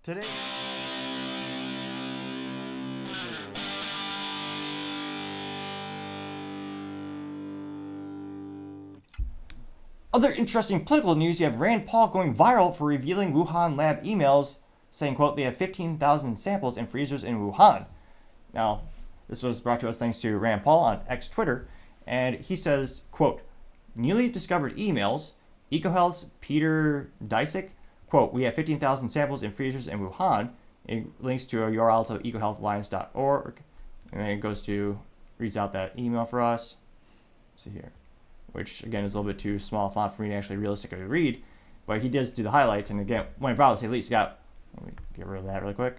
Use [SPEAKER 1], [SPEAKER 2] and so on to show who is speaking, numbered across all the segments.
[SPEAKER 1] Today. Other interesting political news, you have Rand Paul going viral for revealing Wuhan lab emails saying, quote, they have 15,000 samples in freezers in Wuhan. Now, this was brought to us thanks to Rand Paul on X Twitter, and he says, quote, newly discovered emails, EcoHealth's Peter Disick, quote, we have 15,000 samples in freezers in Wuhan. It links to a URL to ecohealthalliance.org, and then it goes to, reads out that email for us. Let's see here, which again is a little bit too small font for me to actually realistically read, but he does do the highlights, and again, when viral, at least he got, let me get rid of that really quick.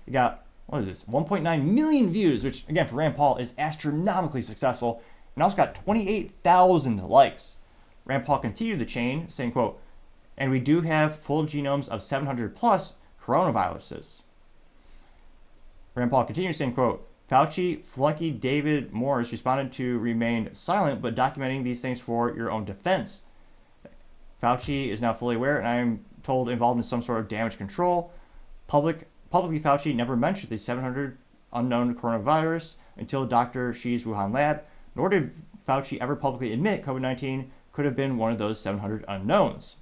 [SPEAKER 1] You got, what is this, 1.9 million views, which again for Rand Paul is astronomically successful, and also got 28,000 likes. Rand Paul continued the chain, saying, quote, and we do have full genomes of 700 plus coronaviruses. Rand Paul continued saying, quote, Fauci flunky David Morris responded to remain silent, but documenting these things for your own defense. Fauci is now fully aware, and I am told involved in some sort of damage control. Publicly, Fauci never mentioned the 700 unknown coronavirus until Dr. Xi's Wuhan lab, nor did Fauci ever publicly admit COVID-19 could have been one of those 700 unknowns.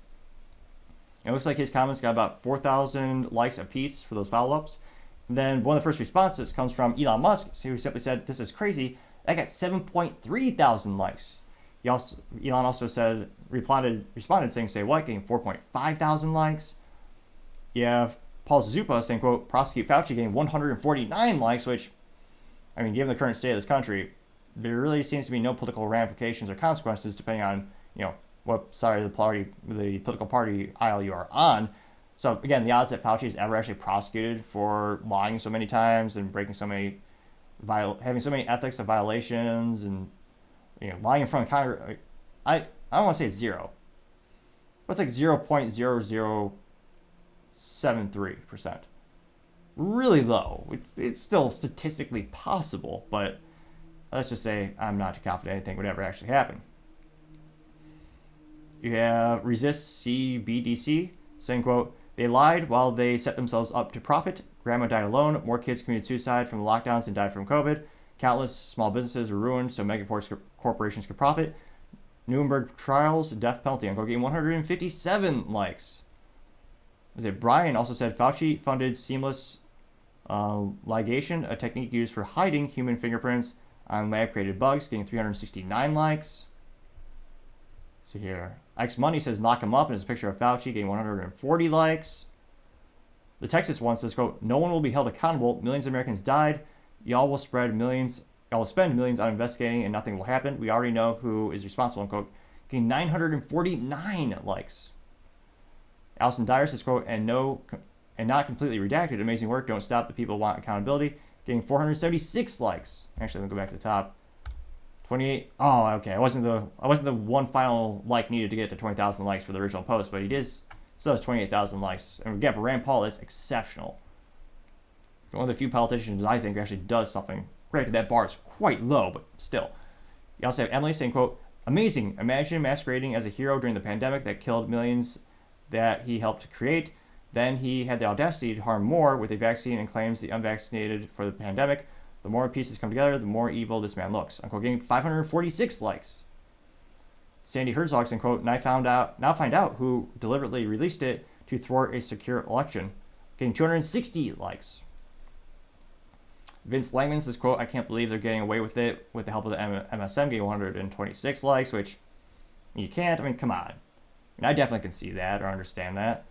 [SPEAKER 1] It looks like his comments got about 4,000 likes apiece for those follow-ups. And then one of the first responses comes from Elon Musk, who simply said, this is crazy. That got 7.3 thousand likes. Elon also said, responded saying, say what, getting 4.5 thousand likes. You have Paul Zupa saying, quote, prosecute Fauci, getting 149 likes, which, I mean, given the current state of this country, there really seems to be no political ramifications or consequences depending on, what side of the political party aisle you are on. So again, the odds that Fauci is ever actually prosecuted for lying so many times and breaking so many, having so many ethics of violations and lying in front of Congress, I don't want to say it's zero, but it's like 0.0073%. Really low. It's still statistically possible, but let's just say I'm not too confident anything would ever actually happen. You have Resist CBDC saying, quote, they lied while they set themselves up to profit. Grandma died alone. More kids committed suicide from the lockdowns than died from COVID. Countless small businesses were ruined so mega corporations could profit. Nuremberg trials, death penalty. I'm getting 157 likes. Brian also said Fauci funded seamless ligation, a technique used for hiding human fingerprints on lab-created bugs, getting 369 likes. So here, X Money says knock him up, and it's a picture of Fauci getting 140 likes. The Texas one says, quote, no one will be held accountable. Millions of Americans died. Y'all will spend millions on investigating and nothing will happen. We already know who is responsible, unquote. Getting 949 likes. Allison Dyer says, quote, and not completely redacted. Amazing work. Don't stop. The people want accountability. Getting 476 likes. Actually, let me go back to the top. 28. Oh, okay. I wasn't the one final like needed to get to 20,000 likes for the original post, but he still has 28,000 likes. And again, for Rand Paul, that's exceptional. One of the few politicians I think who actually does something. Granted, that bar is quite low, but still. You also have Emily saying, quote, amazing. Imagine masquerading as a hero during the pandemic that killed millions that he helped create. Then he had the audacity to harm more with a vaccine and claims the unvaccinated for the pandemic. The more pieces come together, the more evil this man looks. Unquote, getting 546 likes. Sandy Herzog saying, quote, now find out who deliberately released it to thwart a secure election. Getting 260 likes. Vince Langman says, quote, I can't believe they're getting away with it with the help of the MSM, getting 126 likes, which you can't. I mean, come on. I mean, I definitely can see that or understand that.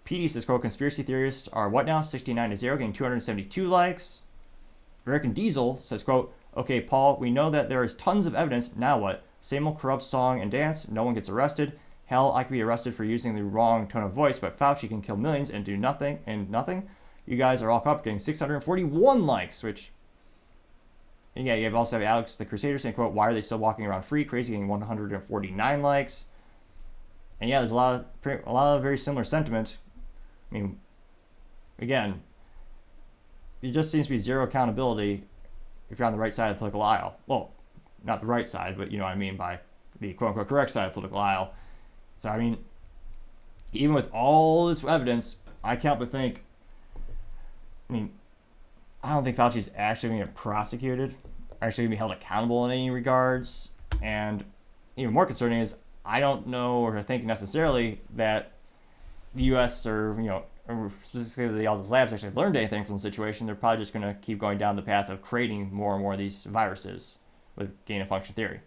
[SPEAKER 1] PD says, quote, conspiracy theorists are what now? 69 to 0, getting 272 likes. American Diesel says, quote, okay, Paul, we know that there is tons of evidence. Now what? Same old corrupt song and dance. No one gets arrested. Hell, I could be arrested for using the wrong tone of voice, but Fauci can kill millions and do nothing. You guys are all up, getting 641 likes, which, yeah, you have also Alex the Crusader saying, quote, why are they still walking around free? Crazy, getting 149 likes. And yeah, there's a lot of very similar sentiment. I mean, again, there just seems to be zero accountability if you're on the right side of the political aisle. Well, not the right side, but you know what I mean by the quote-unquote correct side of the political aisle. So, I mean, even with all this evidence, I can't but think, I mean, I don't think Fauci's actually going to get prosecuted, actually going to be held accountable in any regards. And even more concerning is I don't know or think necessarily that the U.S. or specifically all those labs actually learned anything from the situation. They're probably just going to keep going down the path of creating more and more of these viruses with gain of function theory.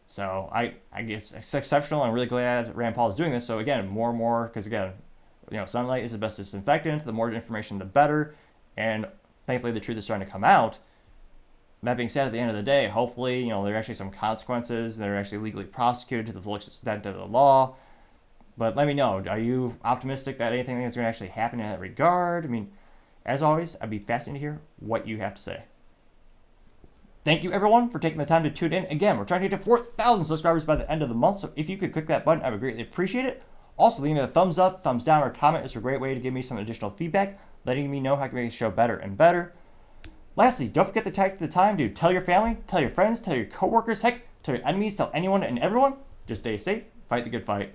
[SPEAKER 1] So I guess it's exceptional. I'm really glad Rand Paul is doing this. So again, more and more, because again, sunlight is the best disinfectant. The more information, the better. And thankfully, the truth is starting to come out. That being said, at the end of the day, hopefully, there are actually some consequences that are actually legally prosecuted to the full extent of the law. But let me know, are you optimistic that anything is going to actually happen in that regard? I mean, as always, I'd be fascinated to hear what you have to say. Thank you, everyone, for taking the time to tune in. Again, we're trying to get to 4,000 subscribers by the end of the month, so if you could click that button, I would greatly appreciate it. Also, leaving a thumbs up, thumbs down, or comment is a great way to give me some additional feedback, letting me know how I can make the show better and better. Lastly, don't forget to take the time to tell your family, tell your friends, tell your coworkers, heck, tell your enemies, tell anyone and everyone. Just stay safe, fight the good fight.